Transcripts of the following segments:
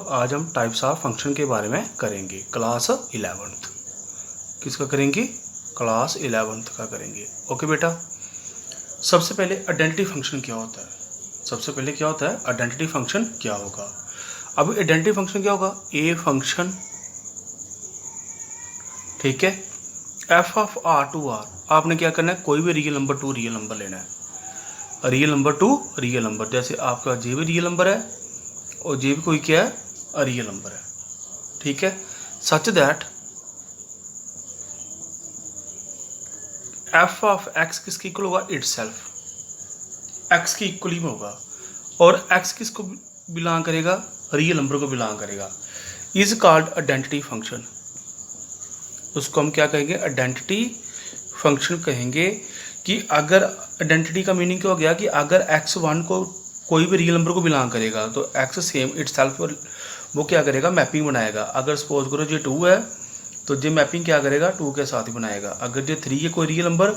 आज हम types of function के बारे में करेंगे। क्लास 11th किसका करेंगे? क्लास 11th का करेंगे। ओके बेटा, सबसे पहले आइडेंटिटी फंक्शन क्या होता है? सबसे पहले क्या होता है? आइडेंटिटी फंक्शन क्या होगा? अब आइडेंटिटी फंक्शन क्या होगा? ए फंक्शन, ठीक है, f of R to R. आपने क्या करना है? कोई भी real number to real number लेना है। Real number to real number, जैसे आपका जे भी रियल नंबर है और जे भी कोई क्या है? रियल नंबर है, ठीक है। सच दैट एफ ऑफ एक्स किसकी इक्वल होगा? इट सेल्फ, एक्स की इक्वल ही में होगा। और एक्स किसको बिलोंग करेगा? रियल नंबर को बिलोंग करेगा। Is called identity function. उसको हम क्या कहेंगे? आइडेंटिटी फंक्शन कहेंगे। कि अगर आइडेंटिटी का मीनिंग क्या हो गया? कि अगर एक्स वन को कोई भी रियल नंबर को बिलोंग करेगा तो एक्स सेम इट सेल्फ वो क्या करेगा? मैपिंग बनाएगा। अगर सपोज करो ये 2 है तो ये मैपिंग क्या करेगा? 2 के साथ ही बनाएगा। अगर ये 3 है कोई रियल नंबर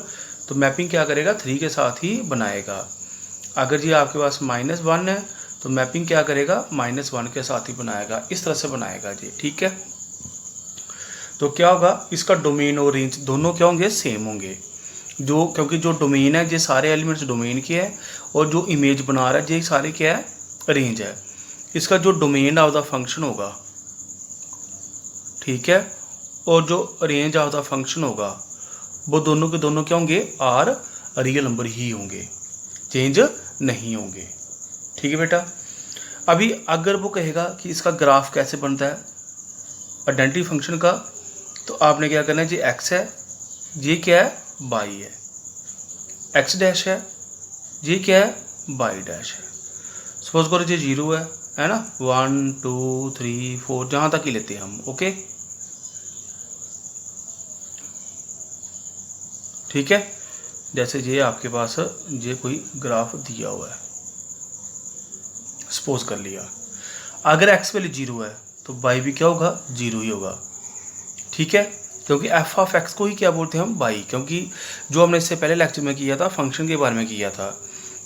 तो मैपिंग क्या करेगा? 3 के साथ ही बनाएगा। अगर ये आपके पास -1 है तो मैपिंग क्या करेगा? -1 के साथ ही बनाएगा। इस तरह से बनाएगा जी, ठीक है। तो क्या होगा? इसका डोमेन और रेंज दोनों क्या होंगे? सेम होंगे। जो क्योंकि जो डोमेन है ये सारे एलिमेंट्स डोमेन के हैं और जो इमेज बना रहा है ये सारे क्या है? रेंज है। इसका जो डोमेन ऑफ द फंक्शन होगा, ठीक है, और जो रेंज ऑफ द फंक्शन होगा वो दोनों के दोनों क्या होंगे? आर रियल नंबर ही होंगे, चेंज नहीं होंगे, ठीक है बेटा। अभी अगर वो कहेगा कि इसका ग्राफ कैसे बनता है आइडेंटिटी फंक्शन का, तो आपने क्या करना है? जी एक्स है, ये क्या है? वाई है। एक्स डैश है, ये क्या है? वाई डैश है। सपोज करो ये 0 है ना, 1 2 3 4 जहाँ तक ही लेते हैं हम, ओके, ठीक है। जैसे ये आपके पास ये कोई ग्राफ दिया हुआ है, सपोज कर लिया। अगर एक्स वैल्यू 0 है तो वाई भी क्या होगा? 0 ही होगा, ठीक है। क्योंकि एफ ऑफ एक्स को ही क्या बोलते हैं हम? वाई। क्योंकि जो हमने इससे पहले लेक्चर में किया था फंक्शन के बारे में किया था।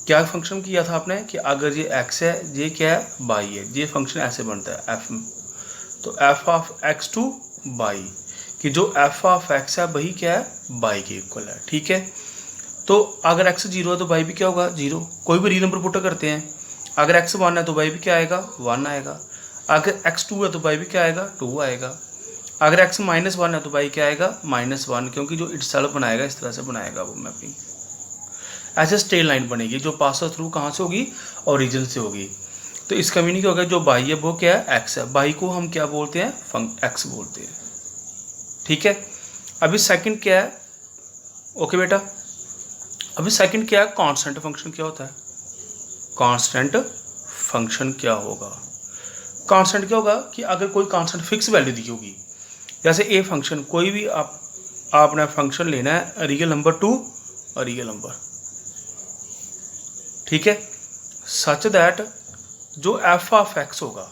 क्या फंक्शन किया था आपने? कि अगर ये एक्स है, ये क्या है? वाई है। ये फंक्शन ऐसे बनता है एफ, तो f of x to y, कि जो एफ ऑफ एक्स है वही क्या है? वाई के इक्वल है, ठीक है। तो अगर एक्स 0 है तो वाई भी क्या होगा? 0। कोई भी रियल नंबर पुट करते हैं। अगर एक्स 1 है तो वाई भी क्या आएगा? 1 आएगा। अगर एक्स 2 है तो वाई भी क्या आएगा? 2 आएगा। अगर एक्स -1 है तो वाई क्या आएगा? -1, क्योंकि जो इटसेल्फ बनाएगा इस तरह से बनाएगा वो मैपिंग। ऐसे स्ट्रेट लाइन बनेगी जो पास थ्रू कहाँ से होगी? ओरिजिन से होगी। तो इसका मीनिंग क्या होगा? जो वाई है वो क्या है? एक्स है। वाई को हम क्या बोलते हैं? एक्स बोलते हैं, ठीक है। अभी सेकंड क्या है? ओके बेटा, अभी सेकंड क्या है? कांस्टेंट फंक्शन क्या होता है? कांस्टेंट फंक्शन क्या होगा? कांस्टेंट क्या होगा? कि अगर कोई कांस्टेंट फिक्स वैल्यू दी होगी, जैसे ए फंक्शन, कोई भी आपने फंक्शन लेना है रियल नंबर टू और रियल नंबर, ठीक है। सच दैट जो एफ ऑफ एक्स होगा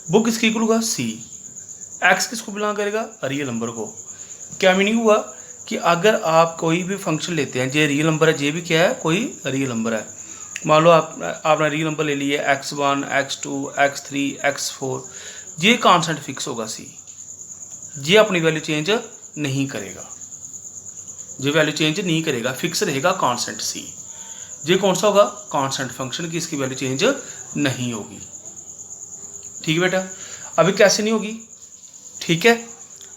वो किसकी इक्वल होगा? सी। एक्स किसको बिलोंग करेगा? रियल नंबर को। क्या मीनिंग हुआ? कि अगर आप कोई भी फंक्शन लेते हैं, जे रियल नंबर है, जे भी क्या है? कोई रियल नंबर है। मान लो आपने रियल नंबर ले लिया x1 x2 x3 x4, ये कांस्टेंट फिक्स होगा सी। ये अपनी वैल्यू चेंज नहीं करेगा, ये वैल्यू चेंज नहीं करेगा, फिक्स रहेगा कांस्टेंट सी। ये कौन सा होगा? कांस्टेंट फंक्शन की इसकी वैल्यू चेंज नहीं होगी, ठीक है बेटा। अभी कैसे नहीं होगी? ठीक है,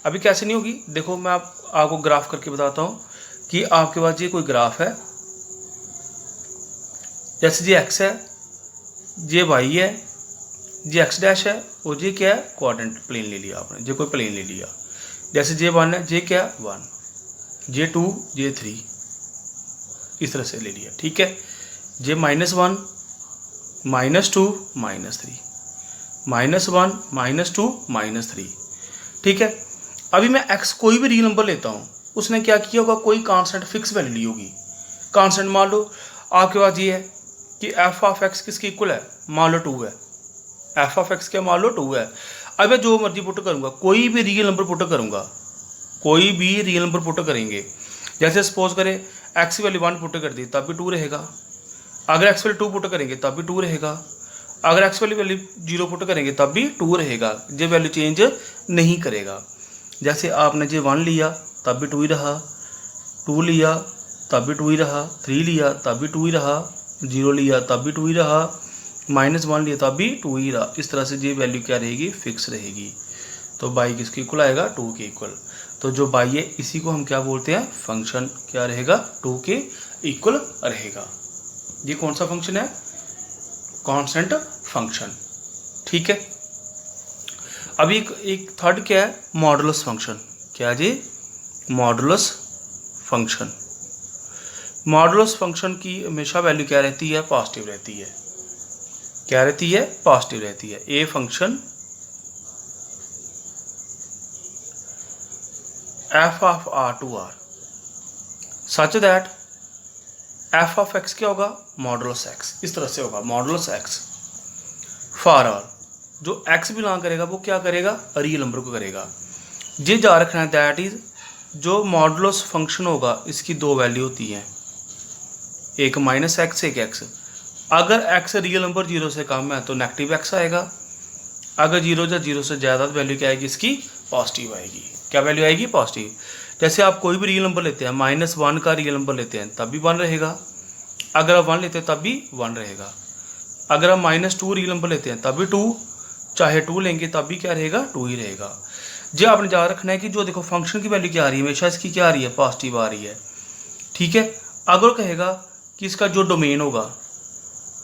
अभी कैसे नहीं होगी? देखो मैं आपको ग्राफ करके बताता हूँ कि आपके पास ये कोई ग्राफ है, जैसे ये एक्स है, ये वाई है, ये एक्स डैश है और ये क्या है? क्वाड्रेंट प्लेन ले लिया आपने, ये कोई प्लेन ले लिया। जैसे ये 1 है, ये क्या? 1, ये 2, ये 3, इस तरह से ले लिया, ठीक है। ये -1 -2 -3, -1 -2 -3, ठीक है। अभी मैं एक्स कोई भी रियल नंबर लेता हूँ, उसने क्या किया होगा? कोई कांस्टेंट फिक्स वैल्यू ली होगी। कांस्टेंट मान लो आपके पास ये है कि एफ ऑफ एक्स किसकी इक्वल है? मान लो 2 है। एफ ऑफ एक्स क्या? मान लो 2 है। अब मैं जो मर्जी पुट करूँगा, कोई भी रियल नंबर पुट करूँगा, कोई भी रियल नंबर पुट करेंगे। जैसे सपोज करें एक्स वैल्यू 1 पुट कर दी तब भी 2 रहेगा। अगर एक्स वैल्यू 2 पुट करेंगे तब भी 2 रहेगा। अगर एक्स वाली वैल्यू 0 पुट करेंगे तब भी 2 रहेगा, ये वैल्यू चेंज नहीं करेगा। जैसे आपने जो 1 लिया तब भी 2 ही रहा, 2 लिया तब भी 2 ही रहा, 3 लिया तब भी 2 ही रहा, 0 लिया तब भी 2 ही रहा, -1 लिया तब भी 2 ही रहा। इस तरह से ये वैल्यू क्या रहेगी, फिक्स रहेगी। तो बाई किसके इक्वल आएगा, 2 के इक्वल। तो जो बाई है इसी को हम क्या बोलते हैं, फंक्शन क्या रहेगा, 2 के इक्वल रहेगा। ये कौन सा फंक्शन है, कांस्टेंट फंक्शन। ठीक है। अब एक थर्ड क्या है, मॉडुलस फंक्शन। क्या जी, मॉडुलस फंक्शन। मॉडुलस फंक्शन की हमेशा वैल्यू क्या रहती है, पॉजिटिव रहती है। क्या रहती है, पॉजिटिव रहती है। A function f of R to R such that f of x क्या होगा, मॉडुलस एक्स। इस तरह से होगा मॉडुलस एक्स फॉर आर। जो एक्स बिलोंग करेगा वो क्या करेगा, रियल नंबर को करेगा। ये जा रखना है दैट इज जो मॉडुलस फंक्शन होगा इसकी 2 वैल्यू होती हैं, एक -x एक x। अगर x रियल नंबर 0 से कम है तो नेगेटिव x आएगा, अगर 0 या 0 से ज़्यादा वैल्यू क्या आएगी इसकी, पॉजिटिव आएगी। क्या वैल्यू आएगी, पॉजिटिव। जैसे आप कोई भी रियल नंबर लेते हैं, -1 का रियल नंबर लेते हैं तब भी 1 रहेगा, अगर आप 1 लेते हैं तब भी 1 रहेगा, अगर आप -2 रियल नंबर लेते हैं तब भी 2, चाहे 2 लेंगे तब भी क्या रहेगा, 2 ही रहेगा। जो आपने याद रखना है कि जो देखो फंक्शन की वैल्यू क्या आ रही है, हमेशा इसकी क्या आ रही है, पॉजिटिव आ रही है। ठीक है। अगर कहेगा कि इसका जो डोमेन होगा,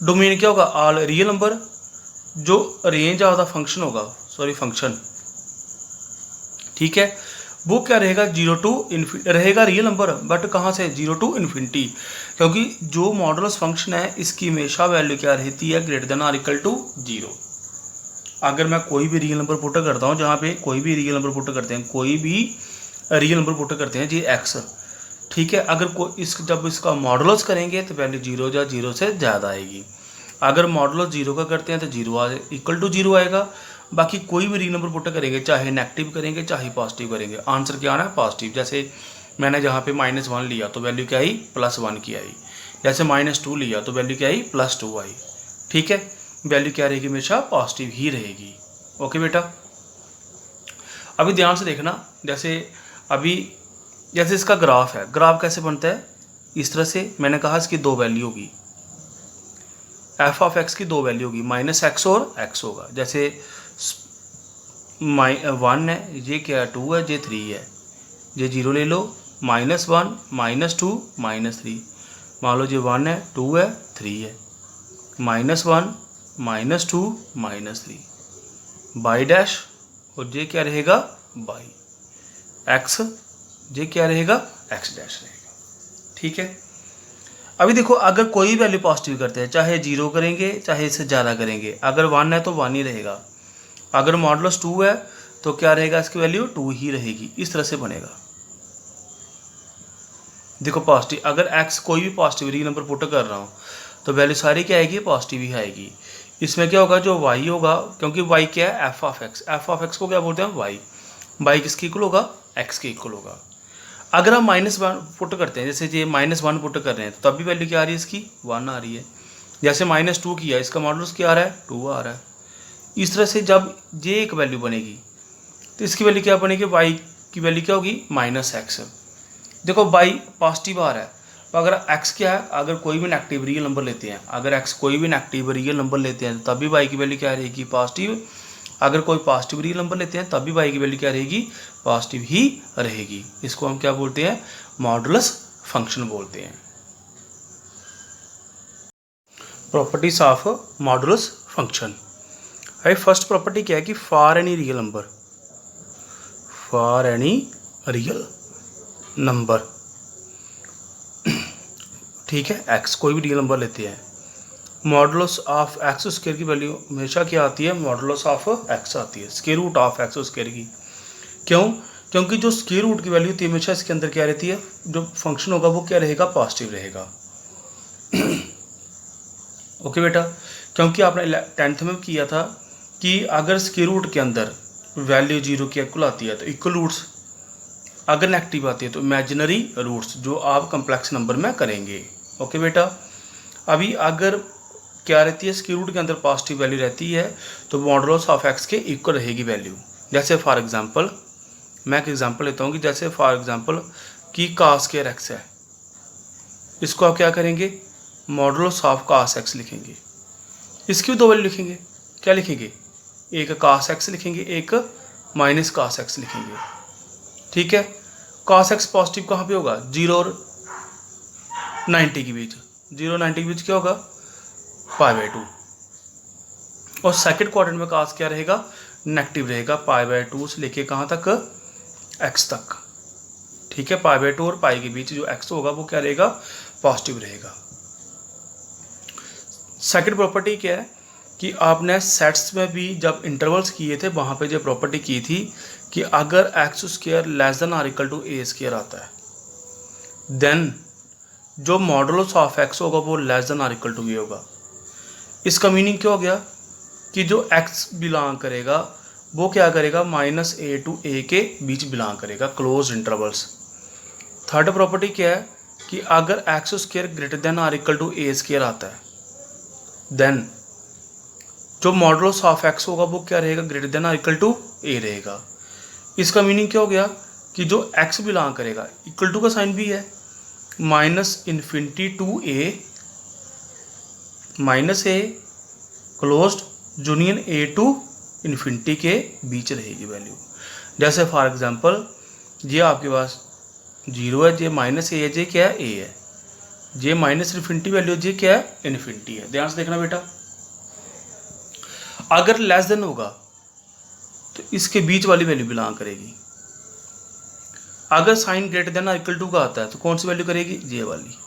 डोमेन क्या होगा, ऑल रियल नंबर। जो रेंज ऑफ द फंक्शन होगा, सॉरी फंक्शन, ठीक है, वो क्या रहेगा, 0 to इन्फिनिटी रहेगा रियल नंबर, बट कहाँ से, 0 to इन्फिनिटी। क्योंकि जो मॉडुलस फंक्शन है इसकी हमेशा वैल्यू क्या रहती है, ग्रेटर देन और इक्वल टू 0। अगर मैं कोई भी रियल नंबर पुट करता हूँ, जहाँ पे कोई भी रियल नंबर पुट करते हैं, कोई भी रियल नंबर पुट करते हैं जी एक्स, ठीक है, अगर जब इसका मॉडुलस करेंगे तो वैल्यू 0 या 0 से ज़्यादा आएगी। अगर मॉडुलस 0 का करते हैं तो 0 इक्वल टू 0 आएगा। बाकी कोई भी रियल नंबर पुट करेंगे, चाहे नेगेटिव करेंगे चाहे पॉजिटिव करेंगे, आंसर क्या आना है, पॉजिटिव। जैसे मैंने जहाँ पे -1 लिया तो वैल्यू क्या आई, +1 की आई। जैसे -2 लिया तो वैल्यू क्या आई, +2 आई। ठीक है, वैल्यू क्या रहेगी, हमेशा पॉजिटिव ही रहेगी। ओके बेटा, अभी ध्यान से देखना। जैसे इसका ग्राफ है, ग्राफ कैसे बनता है, इस तरह से। मैंने कहा इसकी 2 वैल्यू होगी, एफ ऑफ एक्स की 2 वैल्यू होगी, -x और x होगा। जैसे 1 है, ये क्या है, 2 है, ये 3 है, ये 0 ले लो, -1 -2 -3। मान लो ये 1 है, 2 है, 3 है, -1 -2 -3 बाई डैश, और ये क्या रहेगा, बाई एक्स, ये क्या रहेगा, एक्स डैश रहेगा। ठीक है। अभी देखो, अगर कोई वैल्यू पॉजिटिव करते हैं, चाहे 0 करेंगे चाहे इससे ज़्यादा करेंगे, अगर 1 है तो 1 ही रहेगा, अगर मॉडुलस 2 है तो क्या रहेगा, इसकी वैल्यू 2 ही रहेगी। इस तरह से बनेगा। देखो पॉजिटिव, अगर x कोई भी पॉजिटिव रियल नंबर पुट कर रहा हूँ तो वैल्यू सारी क्या आएगी, पॉजिटिव ही आएगी। इसमें क्या होगा, जो y होगा, क्योंकि y क्या है, एफ ऑफ एक्स को क्या बोलते हैं, y किसके इक्वल होगा, x के इक्वल होगा। अगर हम -1 पुट करते हैं, जैसे ये -1 पुट कर रहे हैं तो तब भी वैल्यू क्या आ रही है, इसकी 1 आ रही है। जैसे -2 किया, इसका मॉडुलस क्या आ रहा है, 2 आ रहा है। इस तरह से जब ये एक वैल्यू बनेगी तो इसकी वैल्यू क्या बनेगी, y की वैल्यू क्या होगी, -x। देखो y पॉजिटिव आ रहा है, तो अगर x क्या है, अगर कोई भी नेगेटिव रियल नंबर लेते हैं, अगर x कोई भी नेगेटिव रियल नंबर लेते हैं तब भी y की वैल्यू क्या रहेगी, पॉजिटिव। अगर कोई पॉजिटिव रियल नंबर लेते हैं तब भी y की वैल्यू क्या रहेगी, पॉजिटिव ही रहेगी। इसको हम क्या बोलते हैं, मॉडुलस फंक्शन बोलते हैं। Properties of modulus function. भाई फर्स्ट प्रॉपर्टी क्या है कि फॉर एनी रियल नंबर, ठीक है, x कोई भी रियल नंबर लेते हैं, मॉडुलस ऑफ एक्स स्क्वायर की वैल्यू हमेशा क्या आती है, मॉडुलस ऑफ एक्स आती है, square root of x square की। क्यों, क्योंकि जो स्क्वायर रूट की वैल्यू थी हमेशा इसके अंदर क्या रहती है, जो फंक्शन होगा वो क्या रहेगा, पॉजिटिव रहेगा। ओके बेटा, क्योंकि आपने 10th में किया था कि अगर स्क्वायर रूट के अंदर वैल्यू 0 के इक्वल आती है तो इक्वल रूट्स, अगर नेगेटिव आती है तो इमेजिनरी रूट्स, जो आप कम्प्लेक्स नंबर में करेंगे। ओके बेटा, अभी अगर क्या रहती है, स्क्वायर रूट के अंदर पॉजिटिव वैल्यू रहती है तो मॉडुलस ऑफ एक्स के इक्वल रहेगी वैल्यू। जैसे फॉर एग्जांपल मैं एक एग्जांपल लेता हूँ कि जैसे फॉर एग्जांपल कि cos स्क्वायर एक्स है, इसको आप क्या करेंगे, मॉडुलस ऑफ cos एक्स लिखेंगे। इसकी भी दो वैल्यू लिखेंगे, क्या लिखेंगे, एक cos एक्स लिखेंगे, एक माइनस cos एक्स लिखेंगे। ठीक है, cos एक्स पॉजिटिव कहाँ पे होगा, 0 और 90 के बीच, 0 और 90 के बीच क्या होगा, π/2। और सेकंड क्वाड्रेंट में cos क्या रहेगा, नेगेटिव रहेगा, π/2 से लेके कहाँ तक, x तक। ठीक है, π/2 और पाई के बीच जो x होगा वो क्या रहेगा, पॉजिटिव रहेगा। सेकंड प्रॉपर्टी क्या है कि आपने सेट्स में भी जब इंटरवल्स किए थे वहाँ पे जो प्रॉपर्टी की थी कि अगर x square less than or equal to a square आता है देन जो मॉडुलस ऑफ एक्स होगा वो less than or equal to a होगा। इसका मीनिंग क्या हो गया कि जो एक्स बिलोंग करेगा वो क्या करेगा, -a टू a के बीच बिलोंग करेगा, क्लोज इंटरवल्स। थर्ड प्रॉपर्टी क्या है कि अगर x square greater than or equal to a square आता है देन जो मॉडुलस ऑफ एक्स होगा वो क्या रहेगा, greater than or equal to a रहेगा। इसका मीनिंग क्या हो गया कि जो एक्स बिलोंग करेगा, इक्वल टू का साइन भी है, -∞ to a -a closed union a to infinity के बीच रहेगी वैल्यू। जैसे फॉर एग्जांपल ये आपके पास 0 है, जे -a है, जे क्या है, a है, जे -∞ वैल्यू, जे क्या है, इन्फिनिटी है। ध्यान से देखना बेटा, अगर लेस देन होगा तो इसके बीच वाली वैल्यू बिलोंग करेगी। अगर sign greater than equal to का आता है तो कौन सी वैल्यू करेगी, जे वाली।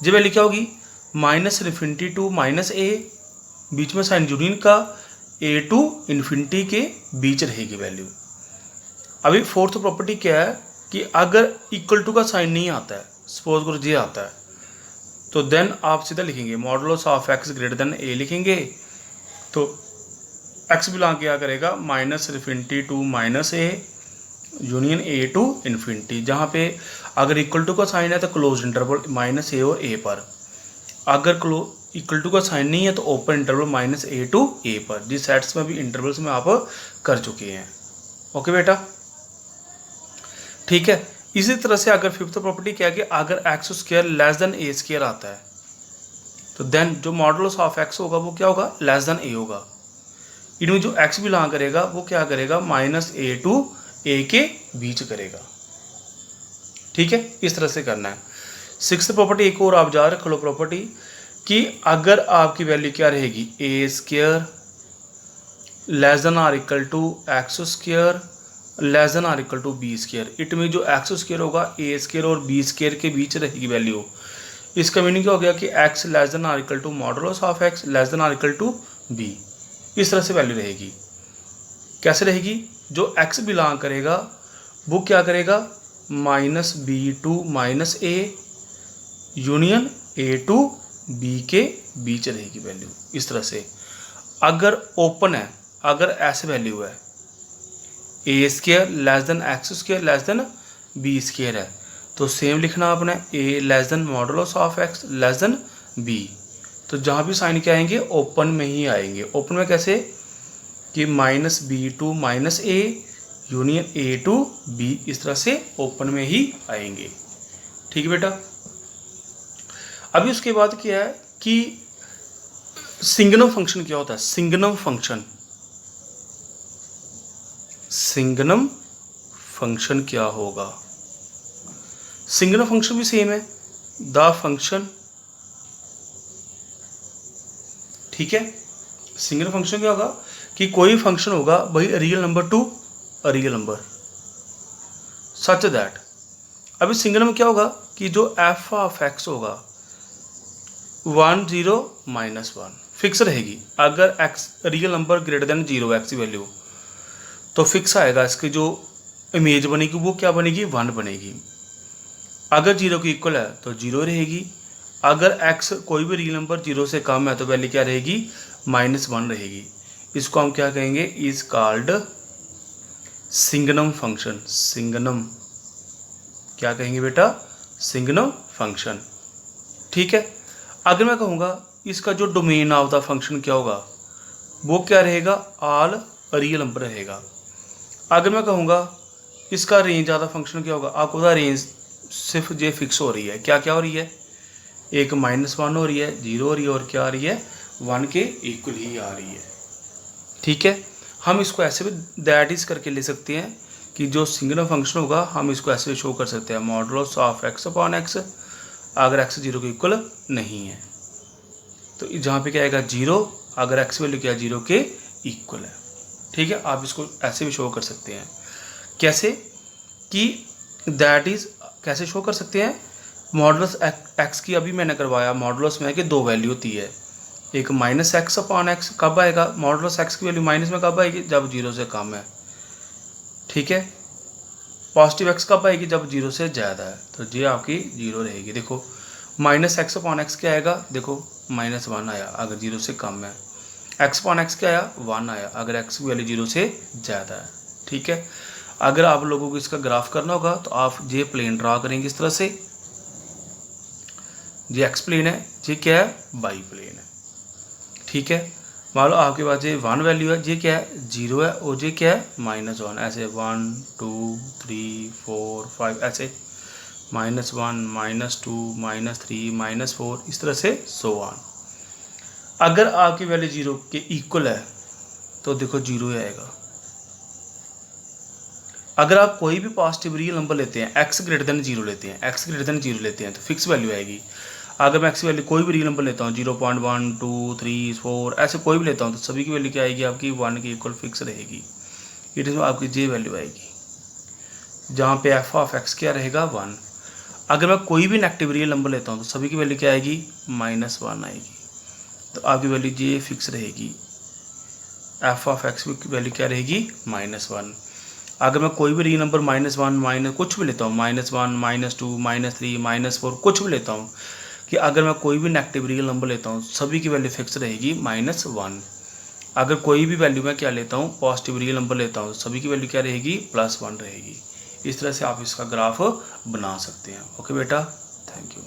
जे वैल्यू क्या होगी, -∞ टू -a, बीच में साइन यूनियन का, a टू इन्फिनिटी के बीच रहेगी वैल्यू। अभी फोर्थ प्रॉपर्टी क्या है कि अगर इक्वल टू का साइन नहीं आता है, सपोज करो जे आता है, तो देन आप सीधा लिखेंगे modulus of x greater than a लिखेंगे। तो x बिलोंग क्या करेगा, -∞ to -a union a to infinity. जहाँ पे अगर इक्वल टू का साइन है तो क्लोज इंटरवल -a और a पर, अगर इक्वल टू का साइन नहीं है तो open interval -a to a पर। जिस सेट्स में भी इंटरवल्स में आप कर चुके हैं। ओके बेटा, ठीक है। इसी तरह से अगर फिफ्थ प्रॉपर्टी क्या है कि अगर x square less then a square आता है तो देन जो मॉडुलस ऑफ एक्स होगा वो क्या होगा, लेस देन a होगा। इनमें जो x बिलोंग करेगा वो क्या करेगा, -a टू a के बीच करेगा। ठीक है, इस तरह से करना है। सिक्स्थ प्रॉपर्टी एक और आप जा रख लो प्रॉपर्टी कि अगर आपकी वैल्यू क्या रहेगी, a square less than or equal to x square less than or equal to b square. इट में जो एक्स स्क्वायर होगा a स्क्वायर और b स्क्वायर के बीच रहेगी वैल्यू। इसका मीनिंग क्या हो गया कि x less than or equal to modulus of x less than or equal to b। इस तरह से वैल्यू रहेगी। कैसे रहेगी, जो x बिलोंग करेगा वो क्या करेगा, -b to -a union a to b के बीच रहेगी वैल्यू। इस तरह से अगर ओपन है, अगर ऐसे वैल्यू है a square less then x square less then b square है तो सेम लिखना आपने, a less than modulus of x less then b। तो जहाँ भी साइन क्या आएंगे, ओपन में ही आएंगे। ओपन में कैसे कि -b to -a union a to b, इस तरह से ओपन में ही आएंगे। ठीक है बेटा। अभी उसके बाद क्या है कि सिंगनम फंक्शन क्या होता है, सिंगनम फंक्शन, सिंगनम फंक्शन क्या होगा। सिंगनम फंक्शन भी सेम है, द फंक्शन। ठीक है, सिंगनम फंक्शन क्या होगा कि कोई फंक्शन होगा भाई real number to a real number such that. अभी सिंगनम क्या होगा कि जो एफ ऑफ एक्स होगा 1 0 -1 फिक्स रहेगी। अगर x real number greater than 0 x की वैल्यू तो फिक्स आएगा, इसकी जो इमेज बनेगी वो क्या बनेगी, 1 बनेगी। अगर 0 की इक्वल है तो 0 रहेगी। अगर x कोई भी रियल नंबर 0 से कम है तो वैल्यू क्या रहेगी, -1 रहेगी। इसको हम क्या कहेंगे, इज कॉल्ड सिंगनम फंक्शन। सिंगनम क्या कहेंगे बेटा, सिंगनम फंक्शन। ठीक है। अगर मैं कहूँगा इसका जो डोमेन ऑफ द फंक्शन क्या होगा, वो क्या रहेगा, ऑल रियल नंबर रहेगा। अगर मैं कहूँगा इसका रेंज ऑफ द फंक्शन क्या होगा, आपको पता रेंज सिर्फ ये फिक्स हो रही है, क्या क्या हो रही है, एक -1 हो रही है, 0 हो रही है और क्या आ रही है, 1 के इक्वल ही आ रही है। ठीक है, हम इसको ऐसे भी दैट इज करके ले सकते हैं कि जो सिंगुलर फंक्शन होगा हम इसको ऐसे शो कर सकते हैं, modulus of x upon x, अगर x 0 के इक्वल नहीं है तो जहाँ पे क्या आएगा 0, अगर x वैल्यू क्या 0 के इक्वल है। ठीक है, आप इसको ऐसे भी शो कर सकते हैं। कैसे कि दैट इज कैसे शो कर सकते हैं, मॉडुलस x की अभी मैंने करवाया, मॉडुलस में है कि 2 वैल्यू होती है, एक -x अपॉन x, कब आएगा मॉडुलस x की वैल्यू माइनस में कब आएगी, जब 0 से कम है। ठीक है, पॉजिटिव x कब आएगी, जब 0 से ज़्यादा है, तो ये आपकी 0 रहेगी। देखो -x अपॉन x क्या आएगा, देखो -1 आया अगर 0 से कम है, x अपॉन x क्या आया 1 आया अगर x की वैल्यू 0 से ज़्यादा है। ठीक है, अगर आप लोगों को इसका ग्राफ करना होगा तो आप ये प्लेन ड्रा करेंगे इस तरह से, ये एक्स प्लेन है, ये क्या है वाई प्लेन है। ठीक है, मान लो आपके पास ये 1 वैल्यू है, ये क्या है 0 है और ये क्या है -1, ऐसे 1 2 3 4 5 ऐसे -1 -2 -3 -4 इस तरह से सो ऑन। अगर आपकी वैल्यू 0 के इक्वल है तो देखो 0 आएगा। अगर आप कोई भी पॉजिटिव रियल नंबर लेते हैं, x ग्रेटर देन 0 लेते हैं, x ग्रेटर देन 0 लेते हैं तो फिक्स वैल्यू आएगी। अगर मैं x वैल्यू कोई भी रियल नंबर लेता हूँ 0.1 2 3 4 ऐसे कोई भी लेता हूँ तो सभी की वैल्यू क्या आएगी आपकी 1 के इक्वल फिक्स रहेगी। इट इज़ आपकी जे वैल्यू आएगी, जहाँ पे एफ ऑफ एक्स क्या रहेगा 1। अगर मैं कोई भी नेगेटिव रियल नंबर लेता हूँ तो सभी की वैल्यू क्या आएगी -1 आएगी, तो आपकी वैल्यू जे फिक्स रहेगी, एफ ऑफ एक्स की वैल्यू क्या रहेगी -1। अगर मैं कोई भी रियल नंबर -1 कुछ भी लेता हूँ, -1 -2 -3 -4 कुछ भी लेता हूँ, कि अगर मैं कोई भी नेगेटिव रियल नंबर लेता हूँ सभी की वैल्यू फिक्स रहेगी -1। अगर कोई भी वैल्यू मैं क्या लेता हूँ पॉजिटिव रियल नंबर लेता हूँ सभी की वैल्यू क्या रहेगी +1 रहेगी। इस तरह से आप इसका ग्राफ बना सकते हैं। ओके बेटा, थैंक यू।